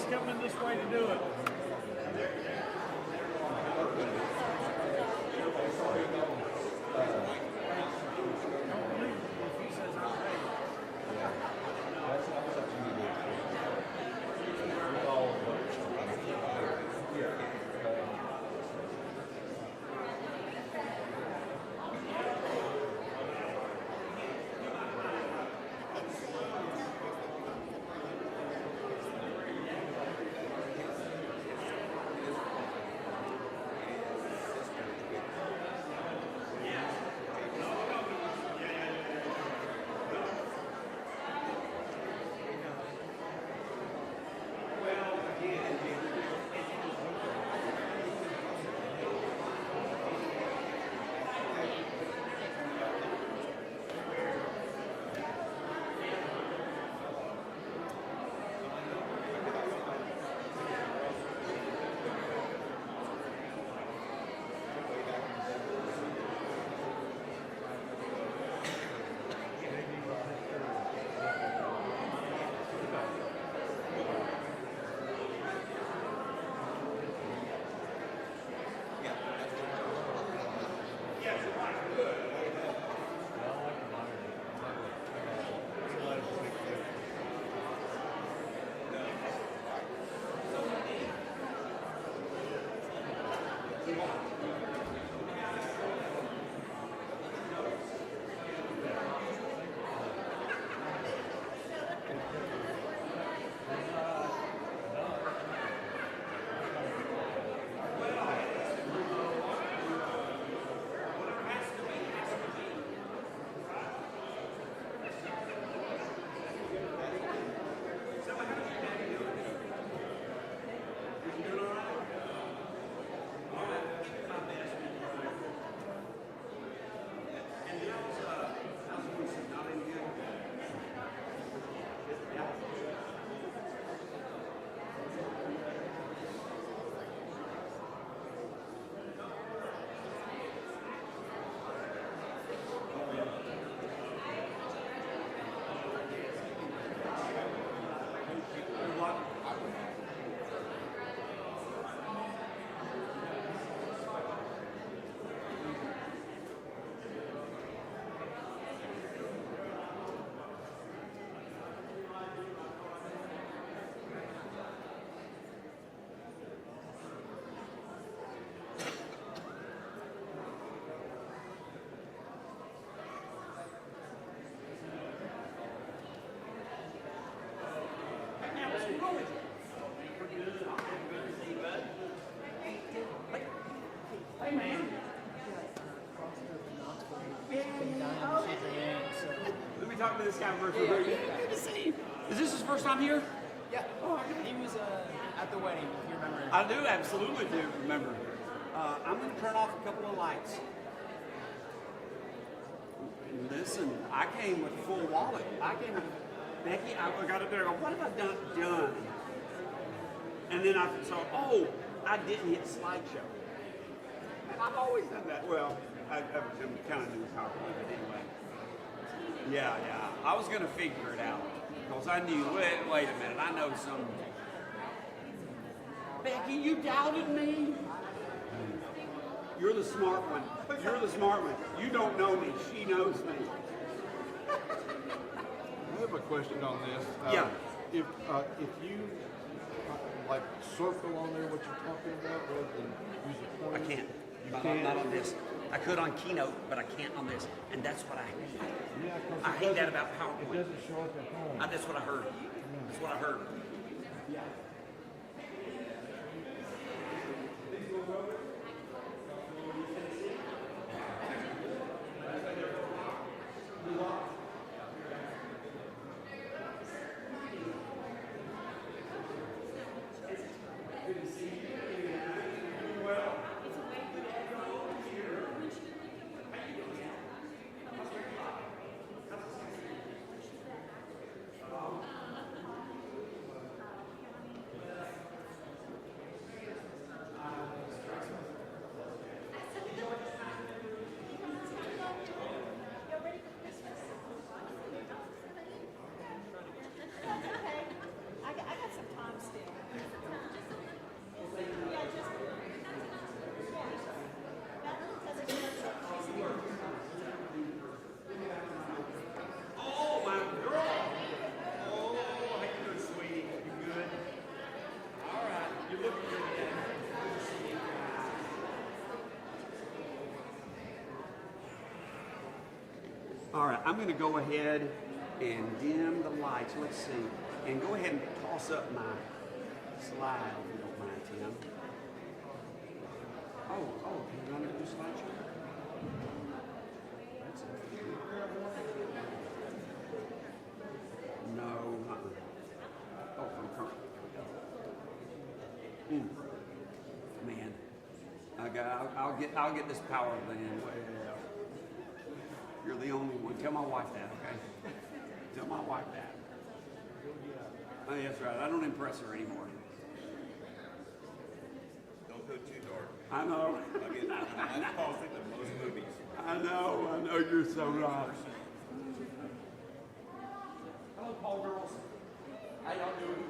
He's coming this way to do it. Hey, man. Let me talk to this guy first. Good to see you. Is this his first time here? Yeah. Oh, he was at the wedding, if you remember. I do, absolutely do remember. I'm going to turn off a couple of lights. Listen, I came with a full wallet. I came with Becky. I got up there and go, what have I done? And then I saw, oh, I didn't hit slideshow. And I've always done that. Well, I'm kind of new PowerPoint, but anyway. Yeah. I was going to figure it out because I knew, wait a minute, I know some. Becky, you doubted me? You're the smart one. You're the smart one. You don't know me. She knows me. I have a question on this. Yeah. If you like circle on there what you're talking about rather than use a pointer? I can't. You Not can't? on this. I could on Keynote, but I can't on this. And that's what I hate. Yeah, 'cause I it hate that doesn't- about PowerPoint. It doesn't show up at home. That's what I heard. That's what I heard. Yeah. All right, I'm going to go ahead and dim the lights. Let's see. And go ahead and toss up my slide if you don't mind, Tim. Oh, can you run it through slideshow? That's it. No, Oh, from current. Man, I'll get this power blend. Well, you're the only one. Tell my wife that, okay? Tell my wife that. Oh, that's right. I don't impress her anymore. Don't go too dark. I know. That's causing the most movies. I know. You're so right. Hello, Paul girls. How y'all doing?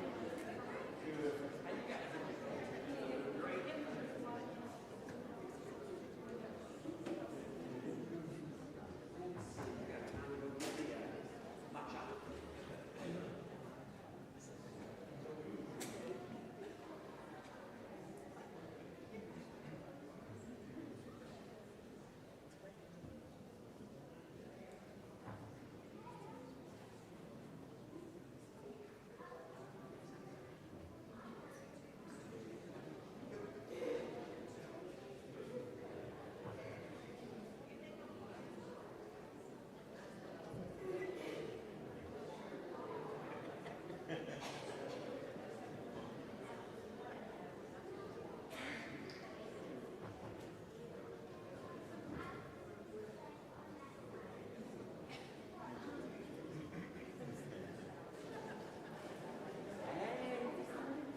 Good. How you guys doing? Great.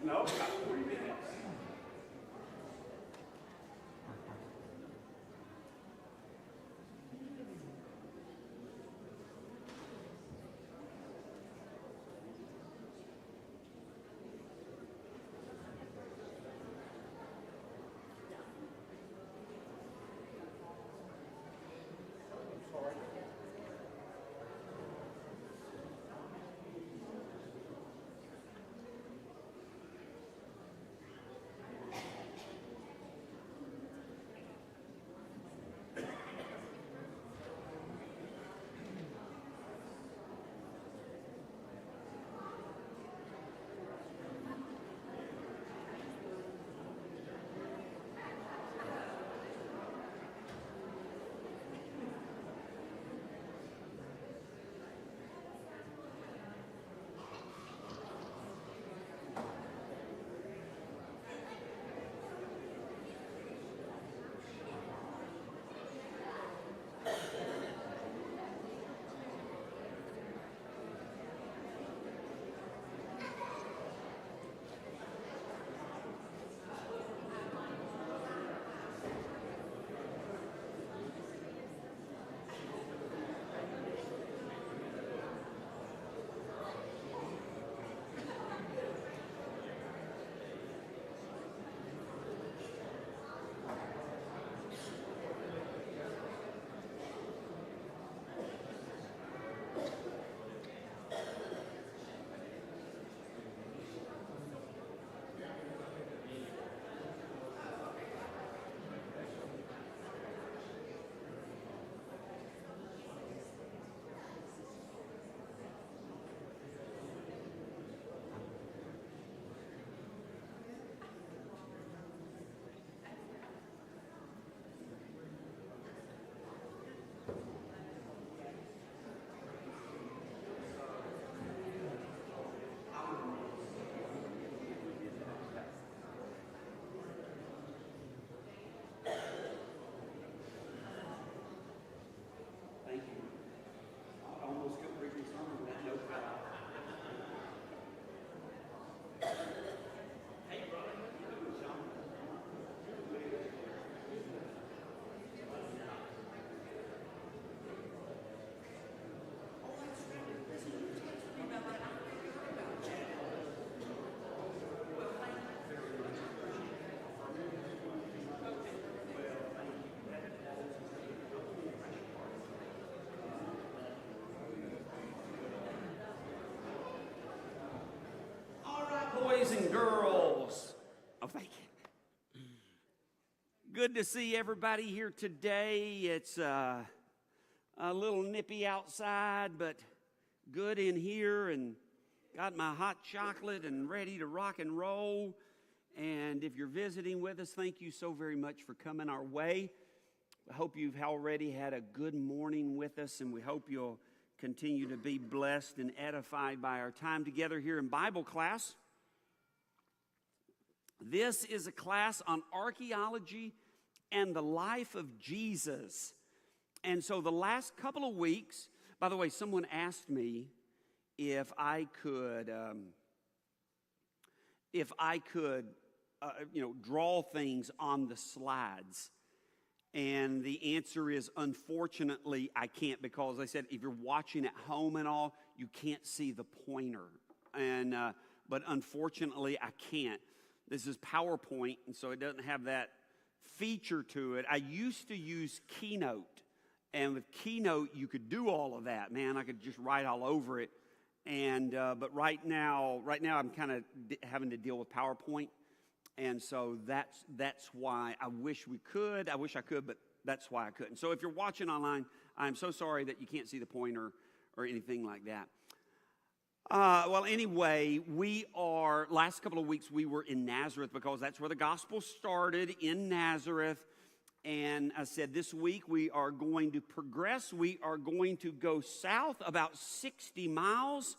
No, about 40 minutes. Thank you. I almost kept preaching sermon with that note cut out. Hey, brother. How you doing, Sean? Boys and girls. Oh, thank you. Good to see everybody here today. It's A little nippy outside, but good in here, and got my hot chocolate and ready to rock and roll. And if you're visiting with us, thank you so very much for coming our way. I hope you've already had a good morning with us, and we hope you'll continue to be blessed and edified by our time together here in Bible class. This is a class on archaeology and the life of Jesus. And so the last couple of weeks, by the way, someone asked me if I could draw things on the slides. And the answer is, unfortunately, I can't, because they said if you're watching at home and all, you can't see the pointer. But unfortunately, I can't. This is PowerPoint, and so it doesn't have that feature to it. I used to use Keynote. And with Keynote, you could do all of that. Man, I could just write all over it. But right now I'm kind of having to deal with PowerPoint. And so that's why I wish we could. I wish I could, but that's why I couldn't. So if you're watching online, I'm so sorry that you can't see the pointer or anything like that. Anyway, last couple of weeks we were in Nazareth, because that's where the gospel started, in Nazareth. And I said this week we are going to progress. We are going to go south about 60 miles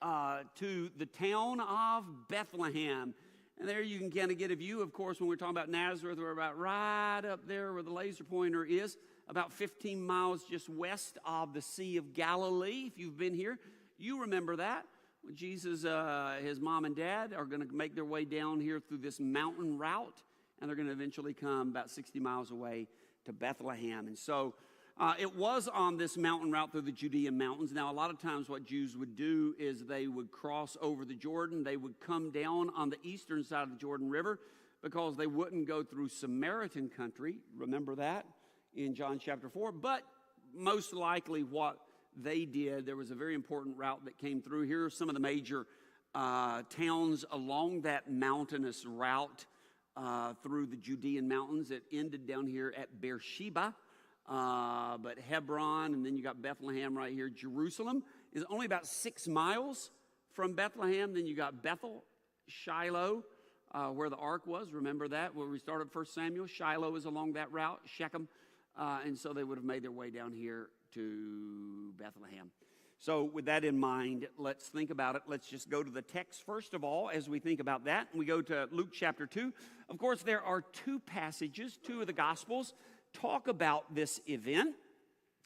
to the town of Bethlehem. And there you can kind of get a view. Of course, when we're talking about Nazareth, we're about right up there where the laser pointer is, about 15 miles just west of the Sea of Galilee. If you've been here, you remember that. When Jesus, his mom and dad are going to make their way down here through this mountain route. And they're going to eventually come about 60 miles away to Bethlehem. And so it was on this mountain route through the Judean mountains. Now, a lot of times what Jews would do is they would cross over the Jordan. They would come down on the eastern side of the Jordan River, because they wouldn't go through Samaritan country. Remember that in John chapter 4. But most likely what they did, there was a very important route that came through. Here are some of the major towns along that mountainous route. Through the Judean mountains. It ended down here at Beersheba, but Hebron, and then you got Bethlehem right here. Jerusalem is only about 6 miles from Bethlehem. Then you got Bethel, Shiloh, where the ark was. Remember that, where we started 1 Samuel. Shiloh is along that route, Shechem, and so they would have made their way down here to Bethlehem. So with that in mind, let's think about it. Let's just go to the text first of all as we think about that. We go to Luke chapter 2. Of course, there are two passages, two of the Gospels, talk about this event,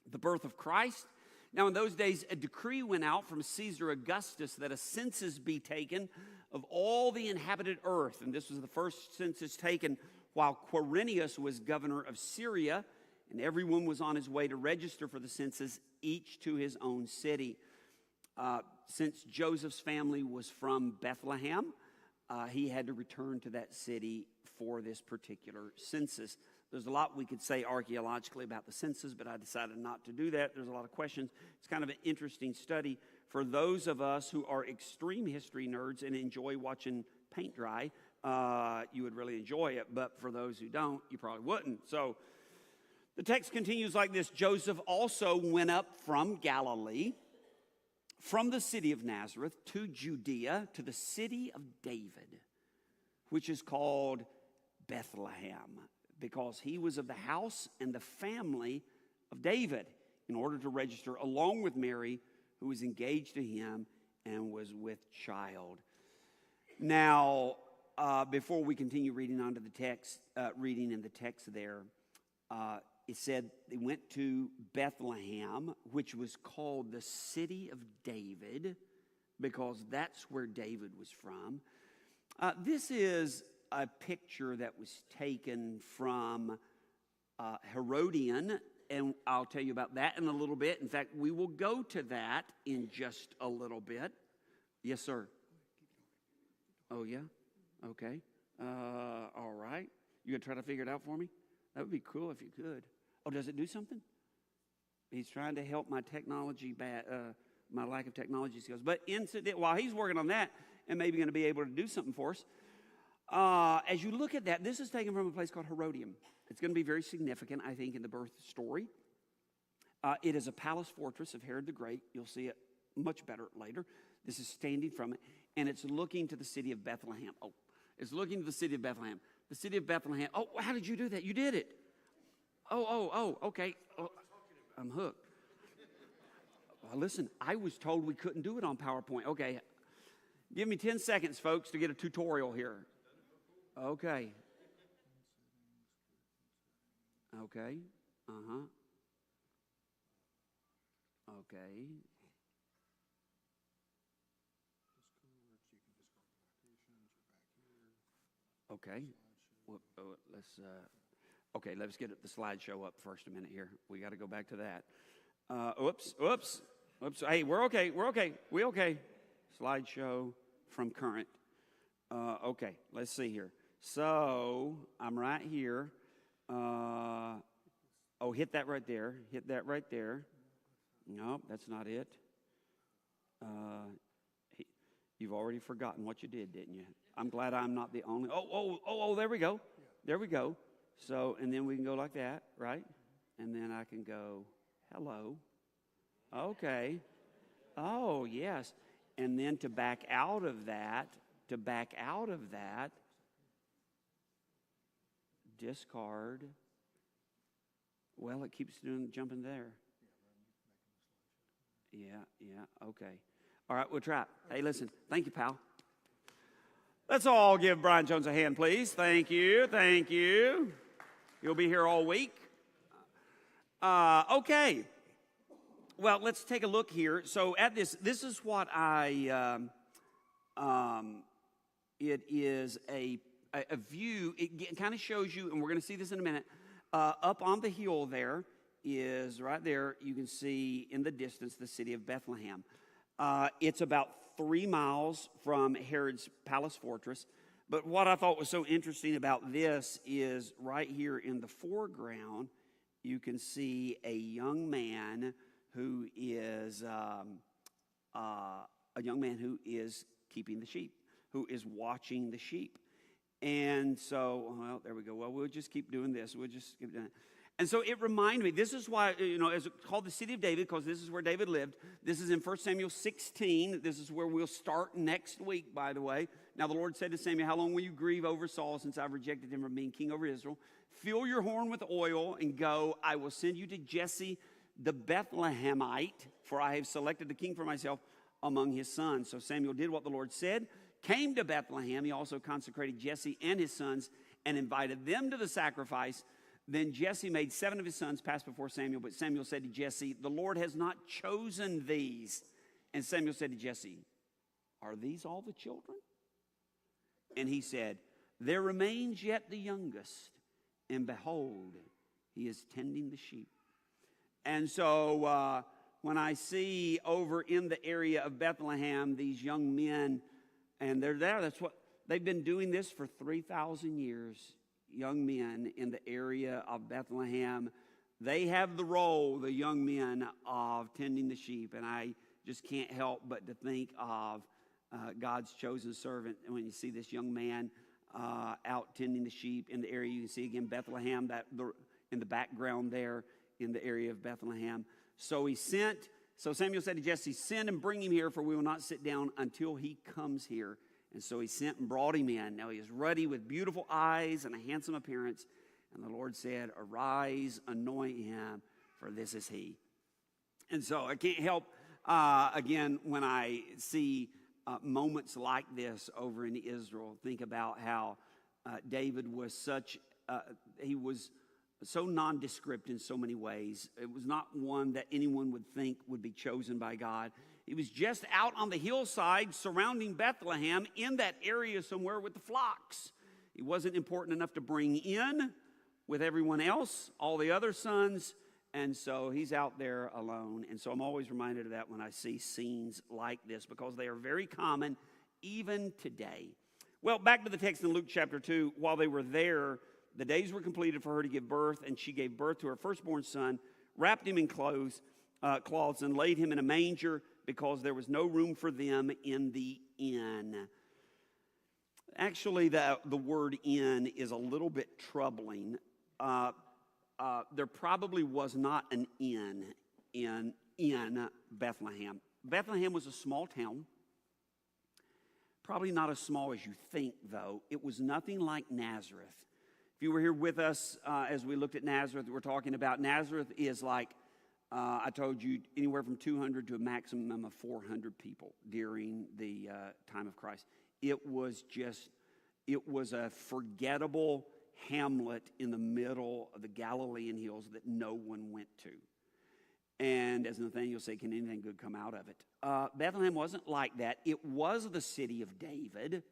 the birth of Christ. Now, in those days, a decree went out from Caesar Augustus that a census be taken of all the inhabited earth. And this was the first census taken while Quirinius was governor of Syria, and everyone was on his way to register for the census, each to his own city. Since Joseph's family was from Bethlehem, he had to return to that city for this particular census. There's a lot we could say archaeologically about the census, but I decided not to do that. There's a lot of questions. It's kind of an interesting study for those of us who are extreme history nerds and enjoy watching paint dry. You would really enjoy it, but for those who don't, you probably wouldn't. So the text continues like this. Joseph also went up from Galilee, from the city of Nazareth to Judea, to the city of David, which is called Bethlehem, because he was of the house and the family of David, in order to register along with Mary, who was engaged to him and was with child. Now, before we continue reading on to the text, reading in the text there, it said they went to Bethlehem, which was called the city of David, because that's where David was from. This is a picture that was taken from Herodian, and I'll tell you about that in a little bit. In fact, we will go to that in just a little bit. Yes, sir. Oh, yeah? Okay. All right. You going to try to figure it out for me? That would be cool if you could. Oh, does it do something? He's trying to help my technology, my lack of technology skills. But while he's working on that, and maybe going to be able to do something for us, as you look at that, this is taken from a place called Herodium. It's going to be very significant, I think, in the birth story. It is a palace fortress of Herod the Great. You'll see it much better later. This is standing from it, and it's looking to the city of Bethlehem. Oh, it's looking to the city of Bethlehem. The city of Bethlehem. Oh, how did you do that? You did it. Oh, okay. Oh, I'm hooked. Well, listen, I was told we couldn't do it on PowerPoint. Okay. Give me 10 seconds, folks, to get a tutorial here. Okay. Okay. Uh-huh. Okay. Okay. Well, let's get the slideshow up first a minute here. We got to go back to that. Oops. Hey, we're okay. We okay. Slideshow from current. Okay, let's see here. So I'm right here. Hit that right there. No, that's not it. You've already forgotten what you did, didn't you? I'm glad I'm not the only. There we go. There we go. So, and then we can go like that, right? And then I can go, hello. Okay. Oh, yes. And then to back out of that, discard. Well, it keeps jumping there. Yeah, okay. All right, we'll try it. Hey, listen, thank you, pal. Let's all give Brian Jones a hand, please. Thank you. You'll be here all week. Okay. Well, let's take a look here. So at this is what it is a view. It kind of shows you, and we're going to see this in a minute, up on the hill there is, right there, you can see in the distance the city of Bethlehem. It's about 3 miles from Herod's palace fortress. But what I thought was so interesting about this is right here in the foreground, you can see a young man who is keeping the sheep, who is watching the sheep. And so, well, there we go. Well, we'll just keep doing this. We'll just keep doing it. And so it reminded me, this is why, it's called the city of David, because this is where David lived. This is in 1 Samuel 16. This is where we'll start next week, by the way. Now the Lord said to Samuel, how long will you grieve over Saul since I've rejected him from being king over Israel? Fill your horn with oil and go. I will send you to Jesse the Bethlehemite, for I have selected a king for myself among his sons. So Samuel did what the Lord said, came to Bethlehem. He also consecrated Jesse and his sons and invited them to the sacrifice. Then Jesse made 7 of his sons pass before Samuel, but Samuel said to Jesse, the Lord has not chosen these. And Samuel said to Jesse, are these all the children? And he said, there remains yet the youngest, and behold, he is tending the sheep. And so when I see over in the area of Bethlehem these young men, and they're there, that's what they've been doing this for 3,000 years. Young men in the area of Bethlehem, they have the role, the young men, of tending the sheep. And I just can't help but to think of God's chosen servant. And when you see this young man out tending the sheep in the area, you can see again Bethlehem, in the background there in the area of Bethlehem. So Samuel said to Jesse, send and bring him here, for we will not sit down until he comes here. And so he sent and brought him in. Now he is ruddy with beautiful eyes and a handsome appearance. And the Lord said, arise, anoint him, for this is he. And so I can't help, again, when I see moments like this over in Israel, think about how David was he was so nondescript in so many ways. It was not one that anyone would think would be chosen by God. He was just out on the hillside surrounding Bethlehem in that area somewhere with the flocks. He wasn't important enough to bring in with everyone else, all the other sons, and so he's out there alone. And so I'm always reminded of that when I see scenes like this, because they are very common even today. Well, back to the text in Luke chapter 2. While they were there, the days were completed for her to give birth, and she gave birth to her firstborn son, wrapped him in cloths, and laid him in a manger, because there was no room for them in the inn. Actually, the word inn is a little bit troubling. There probably was not an inn in Bethlehem. Bethlehem was a small town. Probably not as small as you think, though. It was nothing like Nazareth. If you were here with us as we looked at Nazareth, we're talking about Nazareth is like, I told you, anywhere from 200 to a maximum of 400 people during the time of Christ. It was a forgettable hamlet in the middle of the Galilean hills that no one went to. And as Nathaniel said, can anything good come out of it? Bethlehem wasn't like that. It was the city of David.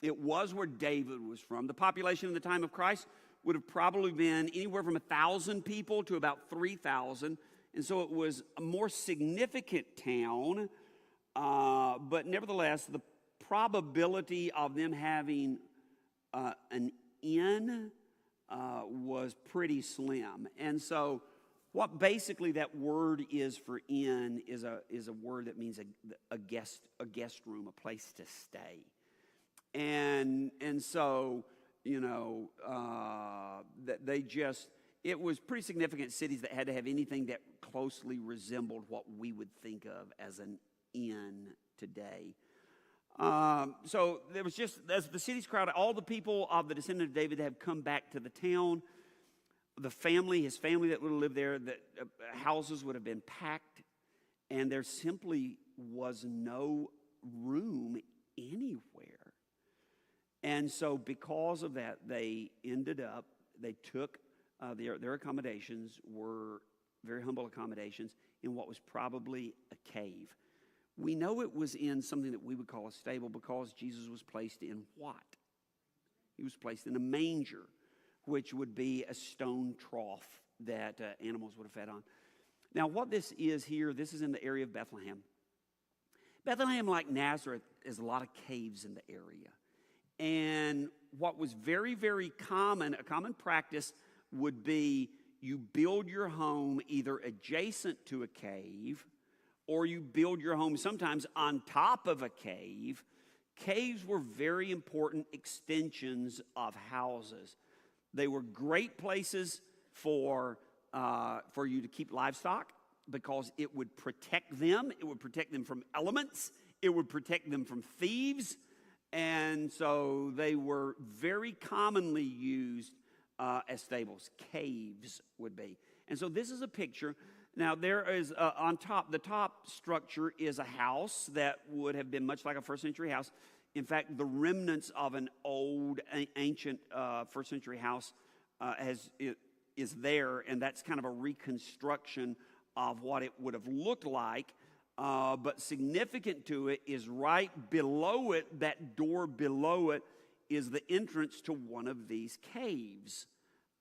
It was where David was from. The population in the time of Christ would have probably been anywhere from 1,000 people to about 3,000. And so it was a more significant town. But nevertheless, the probability of them having an inn was pretty slim. And so what basically that word is for inn is a word that means a guest room, a place to stay. And so, you know, it was pretty significant cities that had to have anything that closely resembled what we would think of as an inn today. So there was just, as the city's crowded, all the people of the descendant of David have come back to the town. His family that would have lived there, the houses would have been packed, and there simply was no room anywhere. And so because of that, they took their accommodations were very humble accommodations in what was probably a cave. We know it was in something that we would call a stable because Jesus was placed in what? He was placed in a manger, which would be a stone trough that animals would have fed on. Now, what this is here, this is in the area of Bethlehem. Bethlehem, like Nazareth, is a lot of caves in the area. And what was very, very common, a common practice would be you build your home either adjacent to a cave or you build your home sometimes on top of a cave. Caves were very important extensions of houses. They were great places for you to keep livestock because it would protect them. It would protect them from elements. It would protect them from thieves. And so they were very commonly used as stables. Caves would be. And so this is a picture. Now there is on top, the top structure is a house that would have been much like a first century house. In fact, the remnants of an old, ancient first century house is there, and that's kind of a reconstruction of what it would have looked like. But significant to it is right below it, that door below it, is the entrance to one of these caves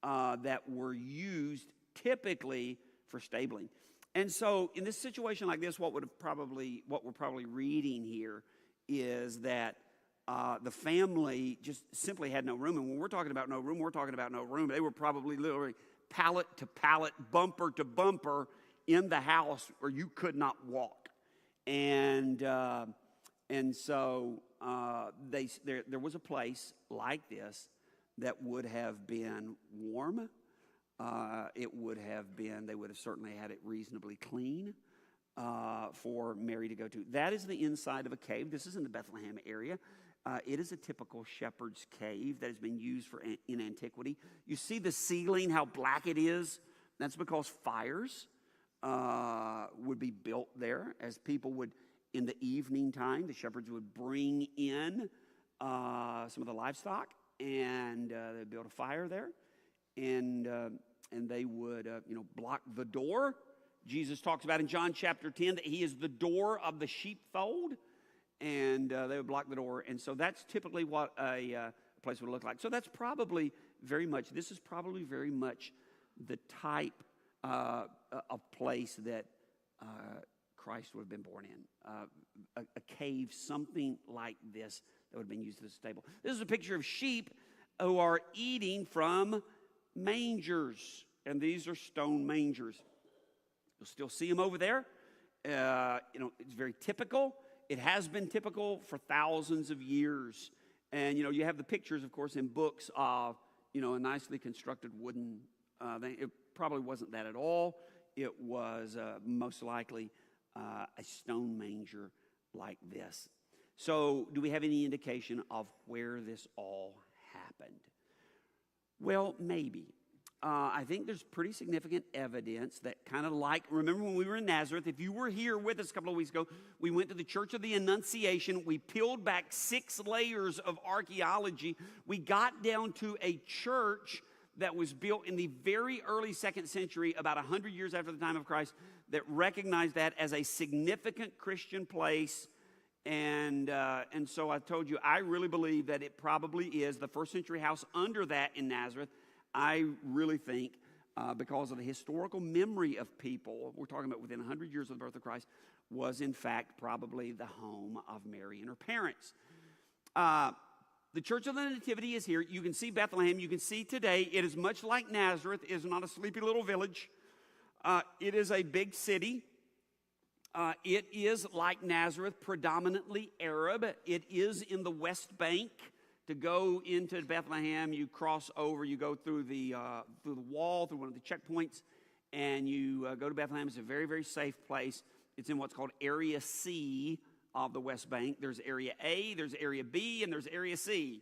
that were used typically for stabling. And so in this situation like this, what we're probably reading here is that the family just simply had no room. And when we're talking about no room, we're talking about no room. They were probably literally pallet to pallet, bumper to bumper in the house where you could not walk. And so there was a place like this that would have been warm. It would have been, they would have certainly had it reasonably clean for Mary to go to. That is the inside of a cave. This is in the Bethlehem area. It is a typical shepherd's cave that has been used in antiquity. You see the ceiling, how black it is? That's because fires would be built there as people would, in the evening time, the shepherds would bring in some of the livestock and they'd build a fire there. And they would, block the door. Jesus talks about in John chapter 10 that he is the door of the sheepfold, and they would block the door. And so that's typically what a place would look like. So that's probably very much the type of place that Christ would have been born in. A cave, something like this that would have been used as a stable. This is a picture of sheep who are eating from mangers, and these are stone mangers. You'll still see them over there. It's very typical. It has been typical for thousands of years. And, you have the pictures, of course, in books of, a nicely constructed wooden thing. It probably wasn't that at all. it was most likely a stone manger like this. So do we have any indication of where this all happened? Well, maybe. I think there's pretty significant evidence that kind of like, remember when we were in Nazareth, if you were here with us a couple of weeks ago, we went to the Church of the Annunciation. We peeled back 6 layers of archaeology. We got down to a church that was built in the very early 2nd century, about 100 years after the time of Christ, that recognized that as a significant Christian place. And so I told you, I really believe that it probably is the 1st century house under that in Nazareth. I really think because of the historical memory of people, we're talking about within 100 years of the birth of Christ, was in fact probably the home of Mary and her parents. The Church of the Nativity is here. You can see Bethlehem. You can see today it is much like Nazareth. It is not a sleepy little village. It is a big city. It is like Nazareth, predominantly Arab. It is in the West Bank. To go into Bethlehem, you cross over, you go through the wall, through one of the checkpoints, and you go to Bethlehem. It's a very, very safe place. It's in what's called Area C of the West Bank. There's Area A, there's Area B, and there's Area C.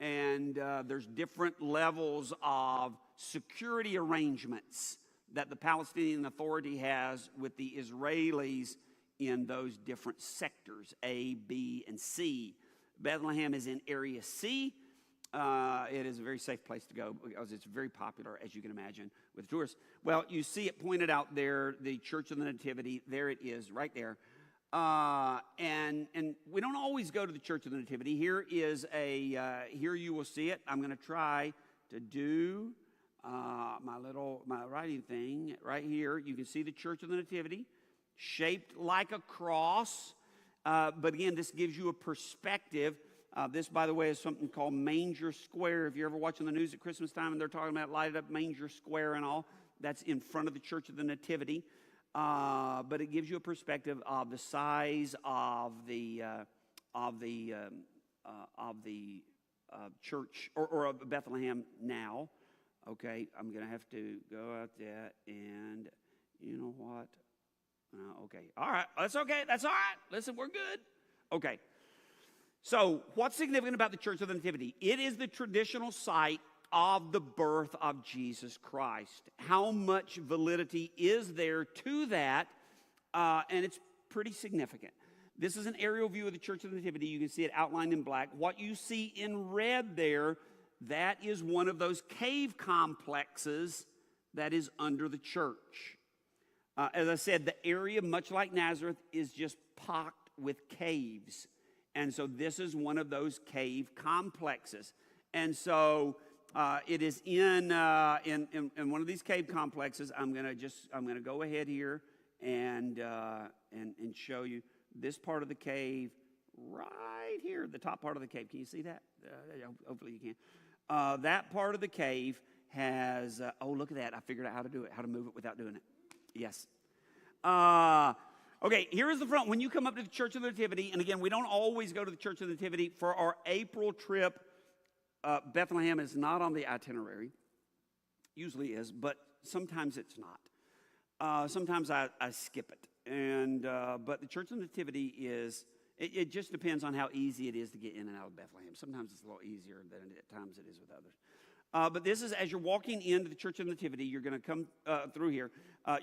And there's different levels of security arrangements that the Palestinian Authority has with the Israelis in those different sectors, A, B, and C. Bethlehem is in Area C. It is a very safe place to go because it's very popular, as you can imagine, with tourists. Well, you see it pointed out there, the Church of the Nativity. There it is, right there. And we don't always go to the Church of the Nativity. Here you will see it. I'm going to try to do my writing thing right here. You can see the Church of the Nativity, shaped like a cross. But again, this gives you a perspective. This, by the way, is something called Manger Square. If you're ever watching the news at Christmas time and they're talking about lighted up Manger Square and all, that's in front of the Church of the Nativity. But it gives you a perspective of the size of the church or of Bethlehem now. Okay, I'm going to have to go out there and you know what? Okay. All right. That's okay. That's all right. Listen, we're good. Okay. So what's significant about the Church of the Nativity? It is the traditional site of the birth of Jesus Christ. How much validity is there to that? And it's pretty significant. This is an aerial view of the Church of the Nativity. You can see it outlined in black. What you see in red there, that is one of those cave complexes that is under the church. As I said, the area, much like Nazareth, is just pocked with caves. And so this is one of those cave complexes. And so it is in one of these cave complexes. I'm gonna go ahead here and show you this part of the cave right here, the top part of the cave. Can you see that? Hopefully you can. That part of the cave has, oh, look at that. I figured out how to do it, how to move it without doing it. Yes. Okay, here is the front. When you come up to the Church of the Nativity, and again, we don't always go to the Church of the Nativity. For our April trip, Bethlehem is not on the itinerary. Usually is, but sometimes it's not. Sometimes I skip it. But the Church of the Nativity is, it just depends on how easy it is to get in and out of Bethlehem. Sometimes it's a little easier than at times it is with others. But this is, as you're walking into the Church of the Nativity, you're going to come through here.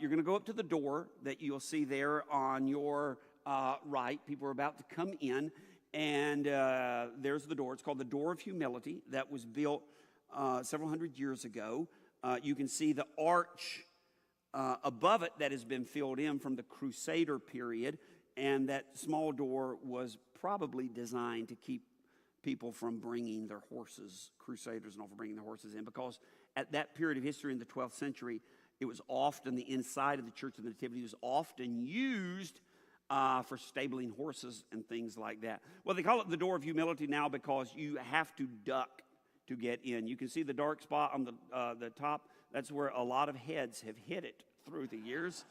You're going to go up to the door that you'll see there on your right. People are about to come in, and there's the door. It's called the Door of Humility. That was built several hundred years ago. You can see the arch above it that has been filled in from the Crusader period, and that small door was probably designed to keep people from bringing their horses, crusaders and all, from bringing their horses in, because at that period of history in the 12th century, it was often, the inside of the Church of the Nativity was often used for stabling horses and things like that. Well, they call it the Door of Humility now because you have to duck to get in. You can see the dark spot on the top. That's where a lot of heads have hit it through the years.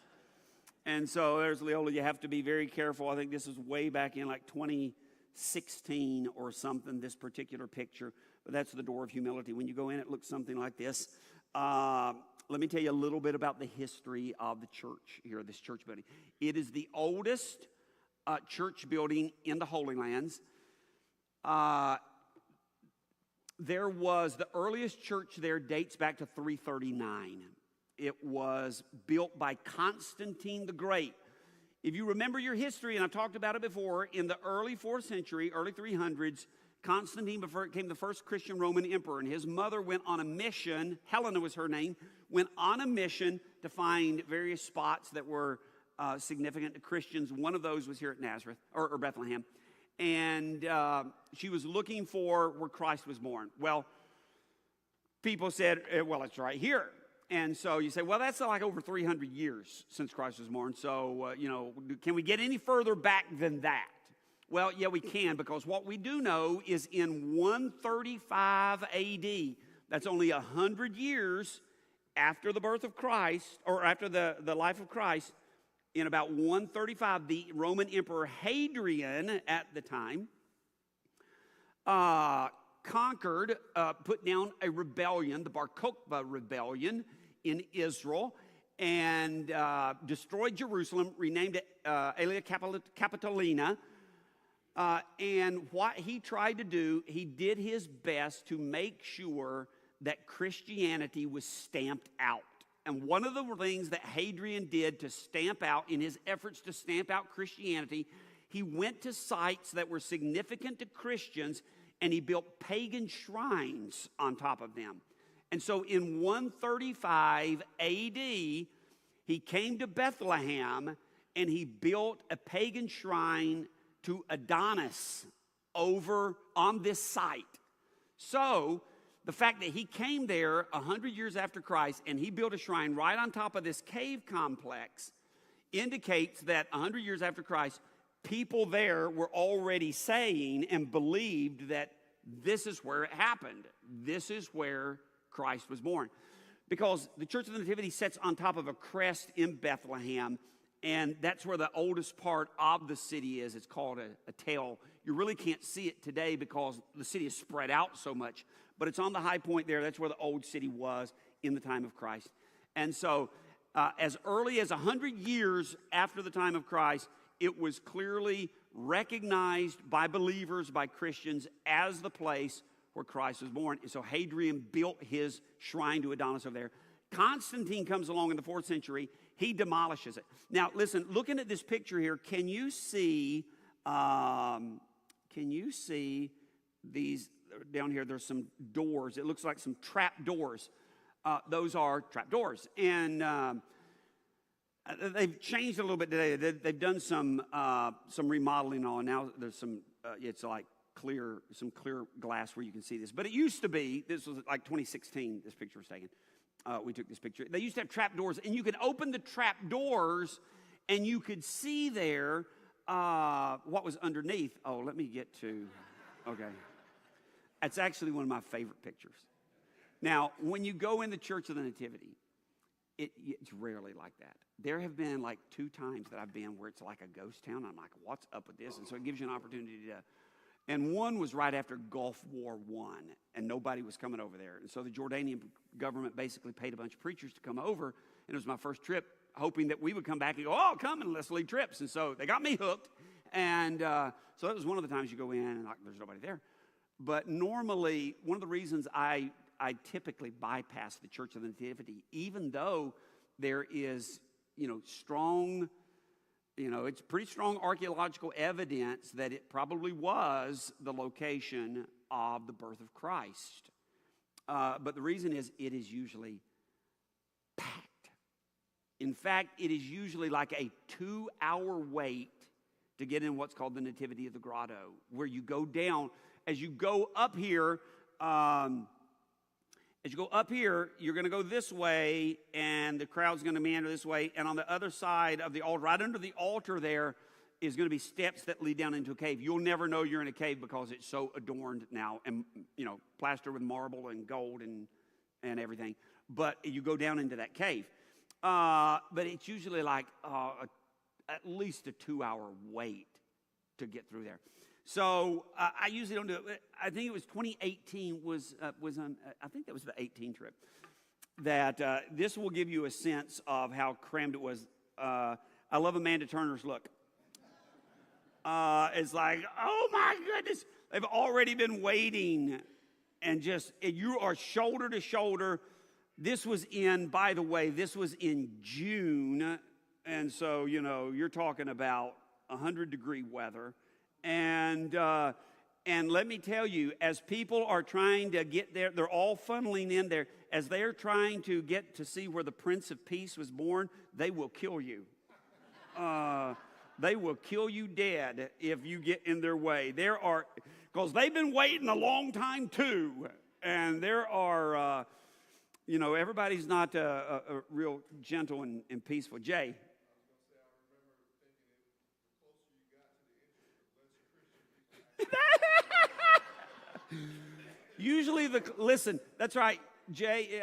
And so there's Leola. You have to be very careful. I think this is way back in like 2016 or something, this particular picture. But that's the Door of Humility. When you go in, it looks something like this. let me tell you a little bit about the history of the church here, this church building. It is the oldest church building in the Holy Lands. There was, the earliest church there dates back to 339. It was built by Constantine the Great. If you remember your history, and I've talked about it before, in the early 4th century, early 300s, Constantine became the first Christian Roman emperor, and his mother went on a mission, Helena was her name, went on a mission to find various spots that were significant to Christians. One of those was here at Nazareth, or Bethlehem. And she was looking for where Christ was born. Well, people said, well, it's right here. And so you say, well, that's like over 300 years since Christ was born. So, can we get any further back than that? Well, yeah, we can, because what we do know is in 135 AD, that's only 100 years after the birth of Christ, or after the life of Christ, in about 135, the Roman Emperor Hadrian at the time conquered, put down a rebellion, the Bar Kokhba rebellion in Israel, and destroyed Jerusalem, renamed it Aelia Capitolina. And what he tried to do, he did his best to make sure that Christianity was stamped out. And one of the things that Hadrian did to stamp out, in his efforts to stamp out Christianity, he went to sites that were significant to Christians, and he built pagan shrines on top of them. And so in 135 AD, he came to Bethlehem, and he built a pagan shrine to Adonis over on this site. So the fact that he came there 100 years after Christ and he built a shrine right on top of this cave complex indicates that 100 years after Christ, people there were already saying and believed that this is where it happened. This is where Christ was born. Because the Church of the Nativity sits on top of a crest in Bethlehem, and that's where the oldest part of the city is. It's called a tell. You really can't see it today because the city is spread out so much. But it's on the high point there. That's where the old city was in the time of Christ. And so as early as 100 years after the time of Christ, it was clearly recognized by believers, by Christians, as the place where Christ was born. And so Hadrian built his shrine to Adonis over there. Constantine comes along in the 4th century. He demolishes it. Now, listen, looking at this picture here, can you see these down here? There's some doors. It looks like some trap doors. Those are trap doors. And they've changed a little bit today. They've done some remodeling on. Now there's some, it's like some clear glass where you can see this. But it used to be, this was like 2016, this picture was taken. We took this picture. They used to have trap doors, and you could open the trap doors, and you could see there what was underneath. Oh, let me get to, okay. That's actually one of my favorite pictures. Now, when you go in the Church of the Nativity, it's rarely like that. There have been like 2 times that I've been where it's like a ghost town. I'm like, what's up with this? And so it gives you an opportunity to, and one was right after Gulf War I, and nobody was coming over there. And so the Jordanian government basically paid a bunch of preachers to come over, and it was my first trip, hoping that we would come back and go, oh, come and let's lead trips. And so they got me hooked, and so that was one of the times you go in, and like, there's nobody there. But normally, one of the reasons I typically bypass the Church of the Nativity, even though there is, strong, it's pretty strong archaeological evidence that it probably was the location of the birth of Christ. But the reason is it is usually packed. In fact, it is usually like a 2-hour wait to get in what's called the Nativity of the Grotto, where you go down. As you go up here, you're going to go this way, and the crowd's going to meander this way. And on the other side of the altar, right under the altar there, is going to be steps that lead down into a cave. You'll never know you're in a cave because it's so adorned now and, plastered with marble and gold and everything. But you go down into that cave. But it's usually like at least a 2-hour wait to get through there. So I usually don't do it. I think it was 2018 I think that was the 18 trip. that this will give you a sense of how crammed it was. I love Amanda Turner's look. It's like, oh my goodness, they've already been waiting, and just you are shoulder to shoulder. This was by the way, this was in June, and so you're talking about 100-degree weather, and let me tell you, as people are trying to get there, they're all funneling in there. As they're trying to get to see where the Prince of Peace was born, they will kill you. They will kill you dead if you get in their way. Because they've been waiting a long time too, and there are, everybody's not real gentle and peaceful. Jay. Listen, that's right, Jay.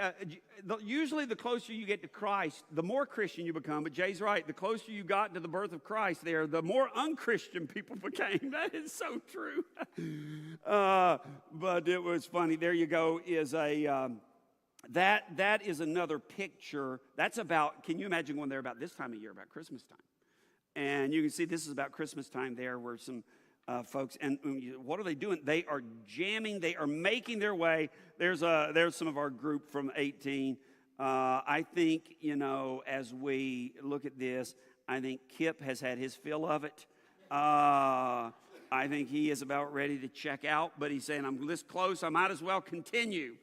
Usually the closer you get to Christ, the more Christian you become. But Jay's right. The closer you got to the birth of Christ there, the more unchristian people became. That is so true. But it was funny. There you go, is that is another picture. That's about, can you imagine when they're about this time of year, about Christmas time? And you can see this is about Christmas time there, where some folks, and what are they doing? They are jamming. They are making their way. There's some of our group from 18. I think, as we look at this, I think Kip has had his fill of it. I think he is about ready to check out, but he's saying, I'm this close, I might as well continue.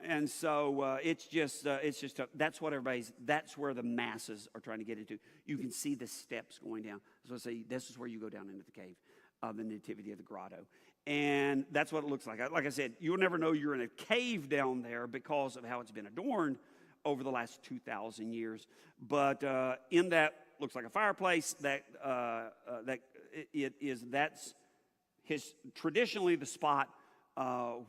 And so it's just tough. That's where the masses are trying to get into. You can see the steps going down. So I say, this is where you go down into the cave of the Nativity of the Grotto. And that's what it looks like. Like I said, you'll never know you're in a cave down there because of how it's been adorned over the last 2,000 years. But in that, looks like a fireplace, that's traditionally the spot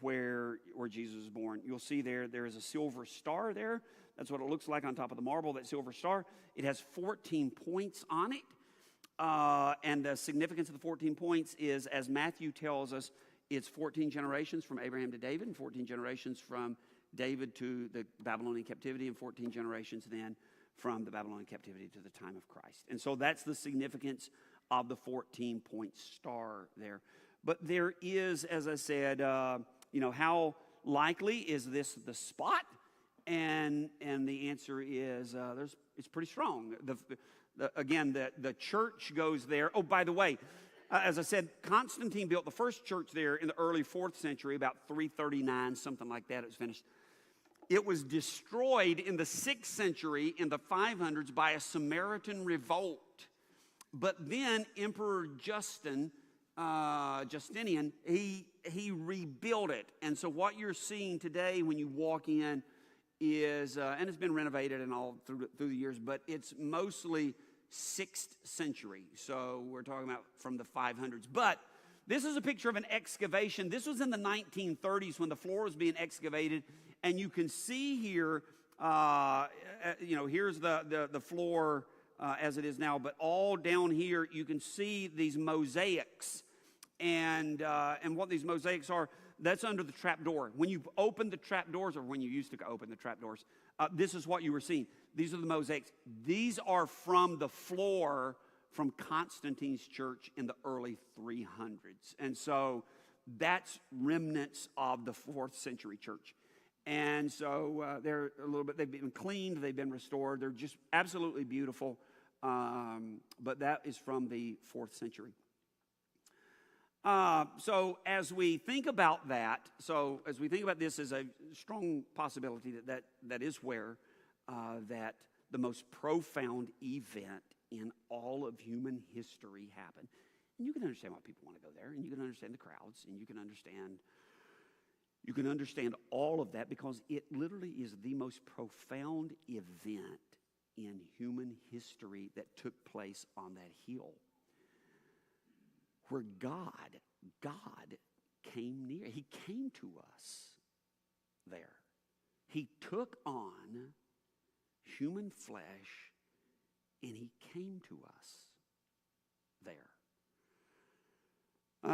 where Jesus was born. You'll see there is a silver star there. That's what it looks like on top of the marble, that silver star. It has 14 points on it. And the significance of the 14 points is, as Matthew tells us, it's 14 generations from Abraham to David, and 14 generations from David to the Babylonian captivity, and 14 generations then from the Babylonian captivity to the time of Christ. And so that's the significance of the 14-point star there. But there is, as I said, how likely is this the spot? And the answer is it's pretty strong. The church goes there. Oh, by the way, as I said, Constantine built the first church there in the early 4th century, about 339, something like that. It was finished. It was destroyed in the 6th century, in the 500s, by a Samaritan revolt. But then Emperor Justinian, he rebuilt it. And so what you're seeing today when you walk in is, and it's been renovated and all through the years, but it's mostly 6th century. So we're talking about from the 500s. But this is a picture of an excavation. This was in the 1930s when the floor was being excavated. And you can see here, here's the floor as it is now. But all down here, you can see these mosaics. And what these mosaics are, that's under the trap door. When you open the trap doors, or when you used to open the trap doors, this is what you were seeing. These are the mosaics. These are from the floor from Constantine's church in the early 300s. And so that's remnants of the 4th century church. And so they're a little bit, they've been cleaned, they've been restored. They're just absolutely beautiful. But that is from the 4th century. So as we think about this as a strong possibility that is where that the most profound event in all of human history happened. And you can understand why people want to go there, and you can understand the crowds, and you can understand all of that, because it literally is the most profound event in human history that took place on that hill, where God came near. He came to us there. He took on human flesh, and he came to us there.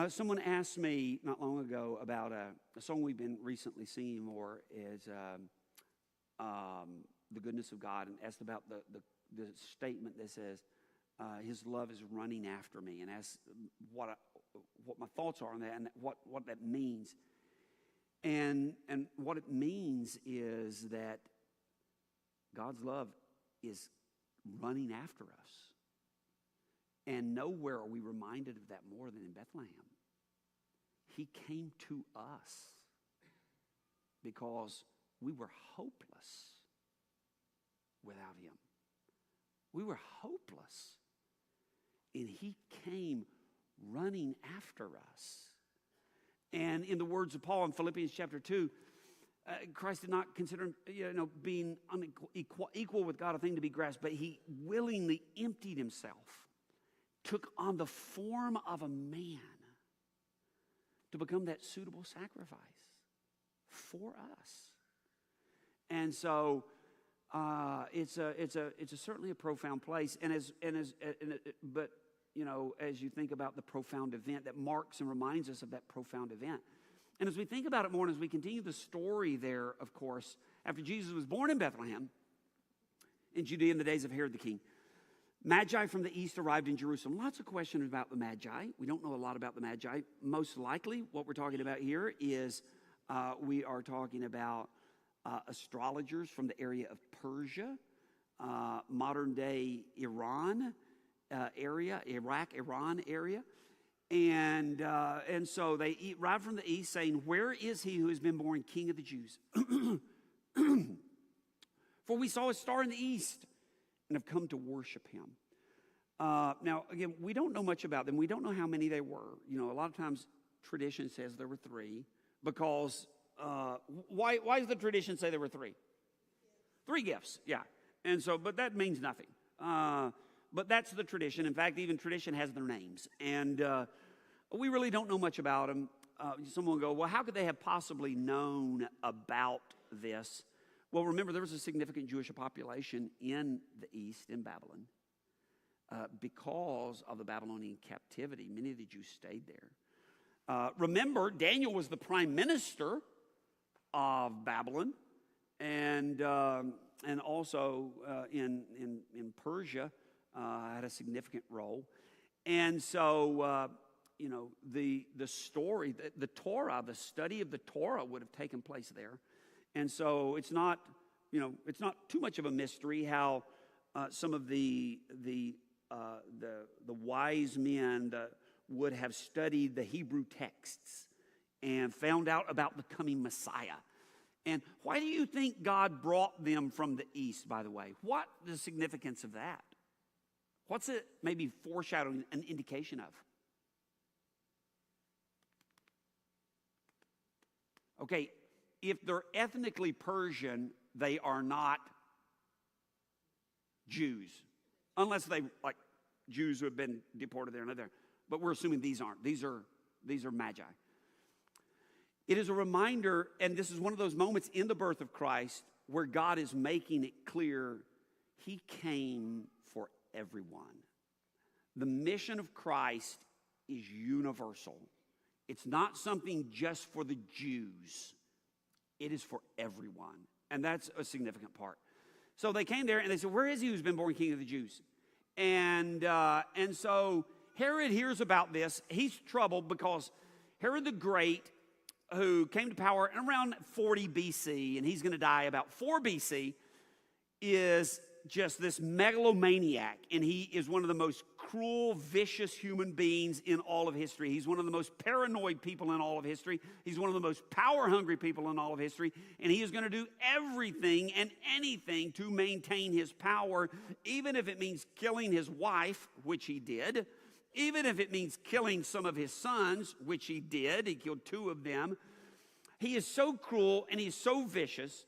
Someone asked me not long ago about a song we've been recently singing more, is the goodness of God and asked about the statement that says, his love is running after me, and asked what my thoughts are on that and what that means. And what it means is that God's love is running after us. And nowhere are we reminded of that more than in Bethlehem. He came to us because we were hopeless without him. We were hopeless. And he came running after us. And in the words of Paul in Philippians chapter 2, Christ did not consider being equal with God a thing to be grasped, but he willingly emptied himself, took on the form of a man to become that suitable sacrifice for us. And so it's certainly a profound place. But as you think about the profound event that marks and reminds us of that profound event. And as we think about it more, and as we continue the story there, of course, after Jesus was born in Bethlehem, in Judea in the days of Herod the king, Magi from the east arrived in Jerusalem. Lots of questions about the Magi. We don't know a lot about the Magi. Most likely, what we're talking about here is we are talking about astrologers from the area of Persia, modern-day Iran area, Iran area. And so they arrived from the east saying, "Where is he who has been born King of the Jews? For we saw a star in the east and have come to worship him." Now, again, we don't know much about them. We don't know how many they were. A lot of times tradition says there were three because why does the tradition say there were three? Three gifts, yeah. And so, but that means nothing. But that's the tradition. In fact, even tradition has their names. And we really don't know much about them. Someone will go, well, how could they have possibly known about this? Well, remember, there was a significant Jewish population in the east, in Babylon. Because of the Babylonian captivity, many of the Jews stayed there. Remember, Daniel was the prime minister of Babylon. And also in Persia, had a significant role. And so, the story, the Torah, the study of the Torah would have taken place there. And so it's not too much of a mystery how some of the wise men would have studied the Hebrew texts and found out about the coming Messiah. And why do you think God brought them from the east, by the way? What the significance of that? What's it maybe foreshadowing, an indication of? Okay, if they're ethnically Persian, they are not Jews. Unless they, like Jews who have been deported there and there. But we're assuming these aren't. These are Magi. It is a reminder, and this is one of those moments in the birth of Christ where God is making it clear he came for everyone. The mission of Christ is universal. It's not something just for the Jews. It is for everyone. And that's a significant part. So they came there and they said, "Where is he who's been born King of the Jews?" And so Herod hears about this. He's troubled because Herod the Great, who came to power around 40 BC, and he's going to die about 4 BC, is just this megalomaniac, and he is one of the most cruel, vicious human beings in all of history. He's one of the most paranoid people in all of history. He's one of the most power-hungry people in all of history, and he is going to do everything and anything to maintain his power, even if it means killing his wife, which he did, even if it means killing some of his sons, which he did. He killed 2 of them. He is so cruel and he's so vicious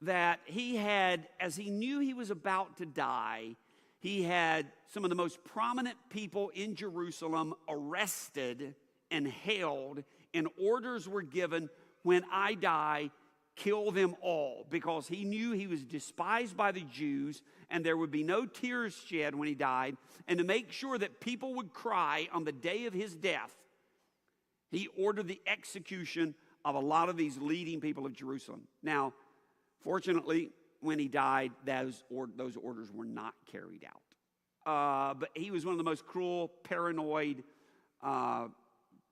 that he had, as he knew he was about to die, he had some of the most prominent people in Jerusalem arrested and held, and orders were given, "When I die, kill them all," because he knew he was despised by the Jews and there would be no tears shed when he died. And to make sure that people would cry on the day of his death, he ordered the execution of a lot of these leading people of Jerusalem. Now, Fortunately, when he died, those orders were not carried out. But he was one of the most cruel, paranoid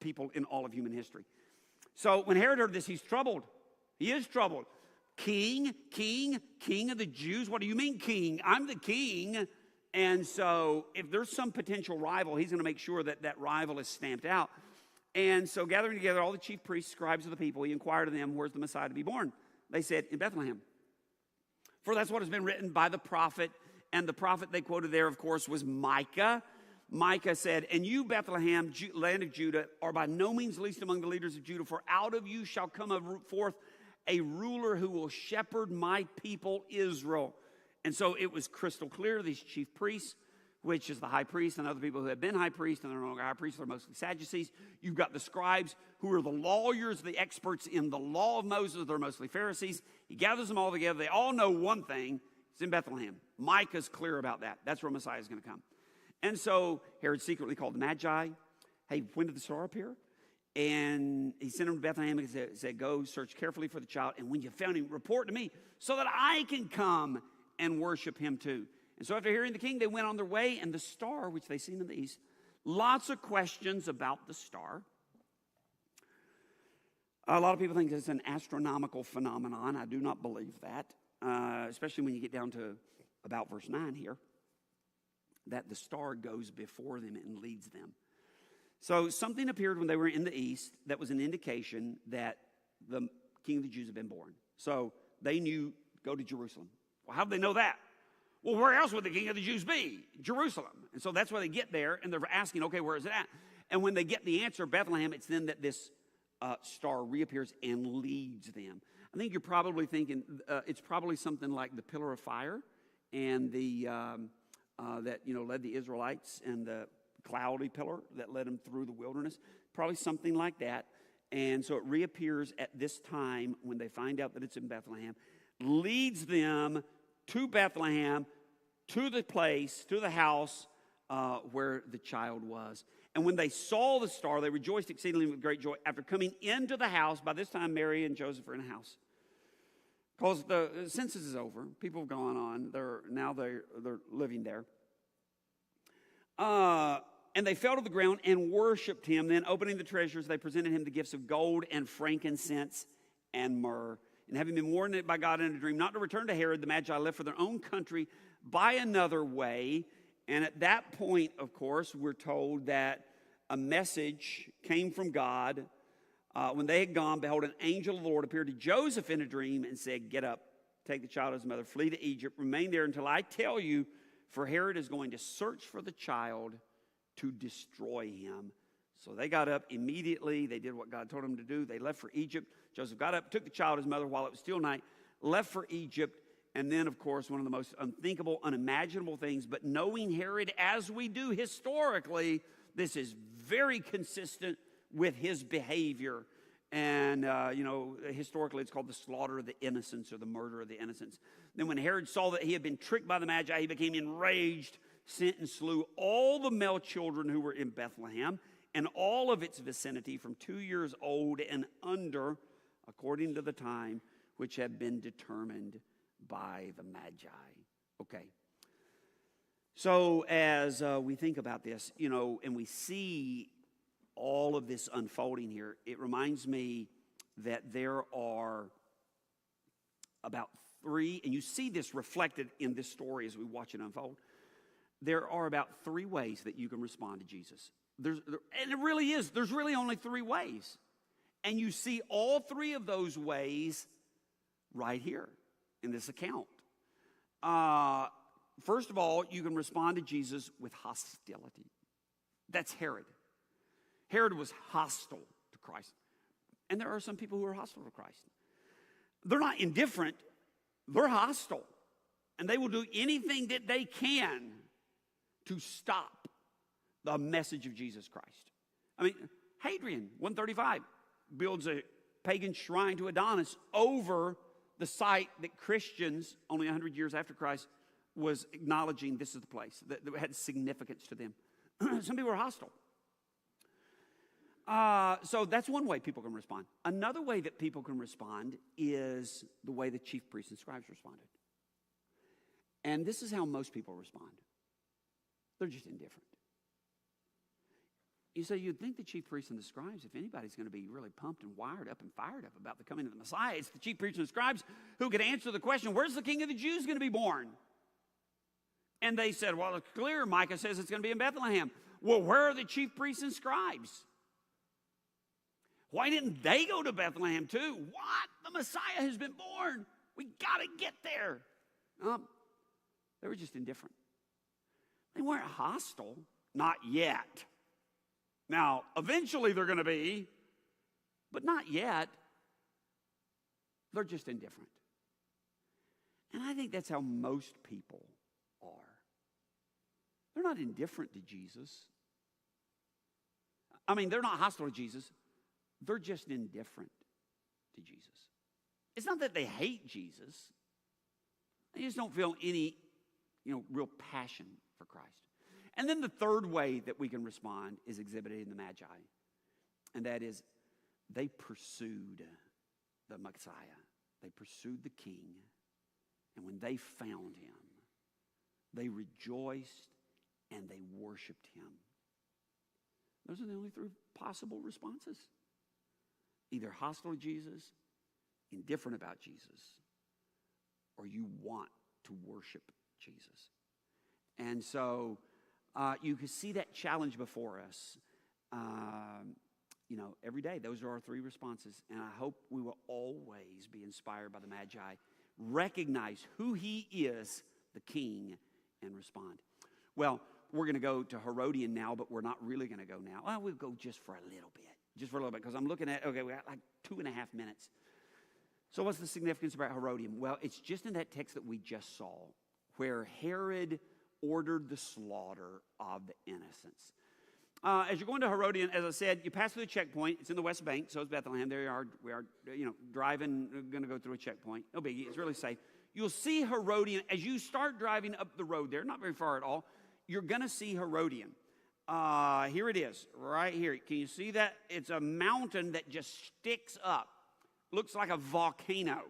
people in all of human history. So when Herod heard this, he's troubled. He is troubled. King of the Jews? What do you mean, king? I'm the king. And so if there's some potential rival, he's going to make sure that that rival is stamped out. And so gathering together all the chief priests, scribes of the people, he inquired of them, where's the Messiah to be born? They said, in Bethlehem. For that's what has been written by the prophet. And the prophet they quoted there, of course, was Micah. Micah said, and you, Bethlehem, land of Judah, are by no means least among the leaders of Judah, for out of you shall come forth a ruler who will shepherd my people Israel. And so it was crystal clear, these chief priests, which is the high priest and other people who have been high priests, and they're no longer high priests, they're mostly Sadducees. You've got the scribes, who are the lawyers, the experts in the law of Moses, they're mostly Pharisees. He gathers them all together. They all know one thing, it's in Bethlehem. Micah's clear about that. That's where Messiah is going to come. And so Herod secretly called the Magi. Hey, when did the star appear? And he sent them to Bethlehem and said, go search carefully for the child. And when you found him, report to me so that I can come and worship him too. And so after hearing the king, they went on their way. And the star, which they seen in the east, lots of questions about the star. A lot of people think it's an astronomical phenomenon. I do not believe that, especially when you get down to about verse 9 here, that the star goes before them and leads them. So something appeared when they were in the east that was an indication that the King of the Jews had been born. So they knew, go to Jerusalem. Well, how did they know that? Well, where else would the King of the Jews be? Jerusalem. And so that's why they get there, and they're asking, okay, where is it at? And when they get the answer, Bethlehem, it's then that this star reappears and leads them. I think you're probably thinking it's probably something like the pillar of fire and the that led the Israelites, and the cloudy pillar that led them through the wilderness. Probably something like that. And so it reappears at this time when they find out that it's in Bethlehem, leads them to Bethlehem, to the place, to the house where the child was. And when they saw the star, they rejoiced exceedingly with great joy. After coming into the house, by this time Mary and Joseph are in a house. Because the census is over. People have gone on. They're living there. And they fell to the ground and worshipped him. Then, opening the treasures, they presented him the gifts of gold and frankincense and myrrh. And having been warned by God in a dream not to return to Herod, the Magi left for their own country by another way. And at that point, of course, we're told that a message came from God. When they had gone, behold, an angel of the Lord appeared to Joseph in a dream and said, get up, take the child as his mother, flee to Egypt, remain there until I tell you, for Herod is going to search for the child to destroy him. So they got up immediately. They did what God told them to do. They left for Egypt. Joseph got up, took the child as mother while it was still night, left for Egypt. And then, of course, one of the most unthinkable, unimaginable things, but knowing Herod as we do historically, this is very consistent with his behavior. And, historically it's called the slaughter of the innocents or the murder of the innocents. Then when Herod saw that he had been tricked by the Magi, he became enraged, sent and slew all the male children who were in Bethlehem and all of its vicinity from 2 years old and under, according to the time which had been determined by the Magi. Okay. So as we think about this, and we see all of this unfolding here, it reminds me that there are about three, and you see this reflected in this story as we watch it unfold. There are about three ways that you can respond to Jesus. And it really is. There's really only three ways. And you see all three of those ways right here in this account. First of all, you can respond to Jesus with hostility. That's Herod. Herod was hostile to Christ. And there are some people who are hostile to Christ. They're not indifferent. They're hostile. And they will do anything that they can to stop the message of Jesus Christ. I mean, Hadrian, 135, builds a pagan shrine to Adonis over the site that Christians, only 100 years after Christ, was acknowledging this is the place that had significance to them. Some people are hostile. So that's one way people can respond. Another way that people can respond is the way the chief priests and scribes responded. And this is how most people respond. They're just indifferent. You say, you'd think the chief priests and the scribes, if anybody's going to be really pumped and wired up and fired up about the coming of the Messiah, it's the chief priests and scribes who could answer the question, where's the king of the Jews going to be born? And they said, well, it's clear. Micah says it's going to be in Bethlehem. Well, where are the chief priests and scribes? Why didn't they go to Bethlehem too? What? The Messiah has been born. We got to get there. They were just indifferent. They weren't hostile. Not yet. Now, eventually they're going to be, but not yet. They're just indifferent. And I think that's how most people are. They're not indifferent to Jesus. I mean, they're not hostile to Jesus. They're just indifferent to Jesus. It's not that they hate Jesus. They just don't feel any, real passion for Christ. And then the third way that we can respond is exhibited in the Magi. And that is, they pursued the Messiah. They pursued the King. And when they found him, they rejoiced and they worshiped him. Those are the only three possible responses. Either hostile to Jesus, indifferent about Jesus, or you want to worship Jesus. And so you can see that challenge before us. Every day, those are our three responses. And I hope we will always be inspired by the Magi, recognize who he is, the King, and respond. Well, we're going to go to Herodian now, but we're not really going to go now. Well, we'll go just for a little bit, because I'm looking at, we got like 2.5 minutes. So what's the significance about Herodian? Well, it's just in that text that we just saw, where Herod ordered the slaughter of the innocents. As you're going to Herodian, as I said, you pass through the checkpoint. It's in the West Bank, so is Bethlehem. There we are, driving, going to go through a checkpoint. No biggie, it's really safe. You'll see Herodian. As you start driving up the road there, not very far at all, you're going to see Herodian. Here it is, right here. Can you see that? It's a mountain that just sticks up. Looks like a volcano.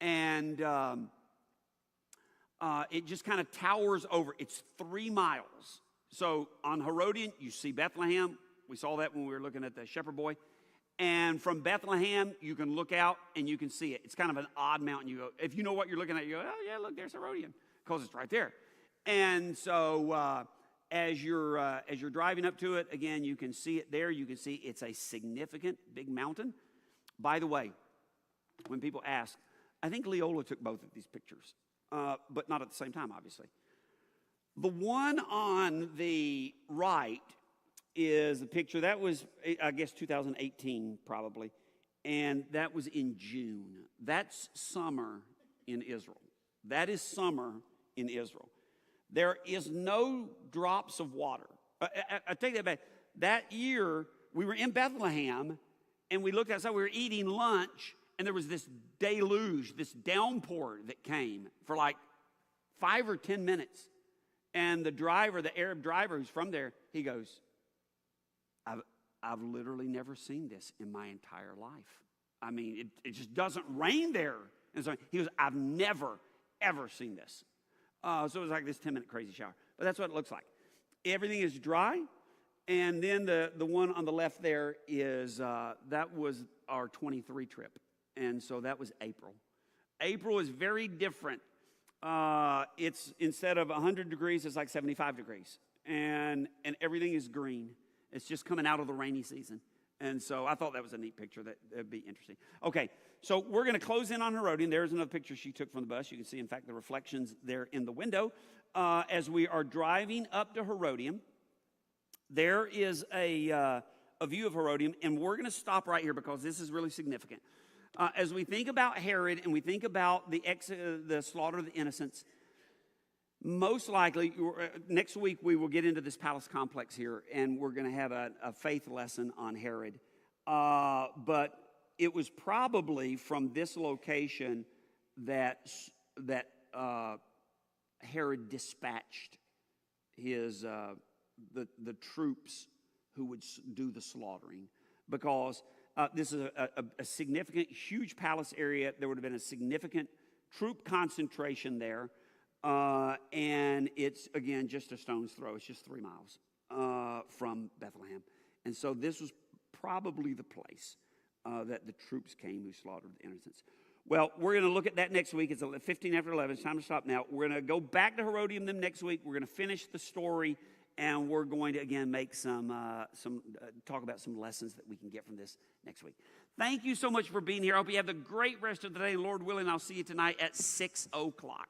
And it just kind of towers over. It's 3 miles. So on Herodian, you see Bethlehem. We saw that when we were looking at the shepherd boy. And from Bethlehem, you can look out and you can see it. It's kind of an odd mountain. You go, if you know what you're looking at, you go, oh yeah, look, there's Herodian, because it's right there. And so as you're driving up to it, again, you can see it there. You can see it's a significant big mountain. By the way, when people ask, I think Leola took both of these pictures, but not at the same time, obviously. The one on the right is a picture that was, I guess, 2018 probably, and that was in June. That's summer in Israel. That is summer in Israel. There is no drops of water. I take that back. That year, we were in Bethlehem, and we looked outside. We were eating lunch, and there was this deluge, this downpour that came for like 5 or 10 minutes. And the driver, the Arab driver who's from there, he goes, I've literally never seen this in my entire life. I mean, it just doesn't rain there. And so he goes, I've never, ever seen this. So it was like this 10-minute crazy shower. But that's what it looks like. Everything is dry. And then the one on the left there is, that was our 23 trip. And so that was April. April is very different. It's instead of 100 degrees, it's like 75 degrees. And everything is green. It's just coming out of the rainy season. And so I thought that was a neat picture. That'd be interesting. Okay, so we're going to close in on Herodian. There's another picture she took from the bus. You can see, in fact, the reflections there in the window. As we are driving up to Herodian, there is a view of Herodian, and we're going to stop right here because this is really significant. As we think about Herod and we think about the slaughter of the innocents, most likely, next week we will get into this palace complex here, and we're going to have a faith lesson on Herod. But it was probably from this location that Herod dispatched his the troops who would do the slaughtering, because this is a significant, huge palace area. There would have been a significant troop concentration there, and it's, again, just a stone's throw. It's just 3 miles from Bethlehem. And so this was probably the place that the troops came who slaughtered the innocents. Well, we're going to look at that next week. It's 15 after 11. It's time to stop now. We're going to go back to Herodium them next week. We're going to finish the story, and we're going to, again, make talk about some lessons that we can get from this next week. Thank you so much for being here. I hope you have a great rest of the day. Lord willing, I'll see you tonight at 6 o'clock.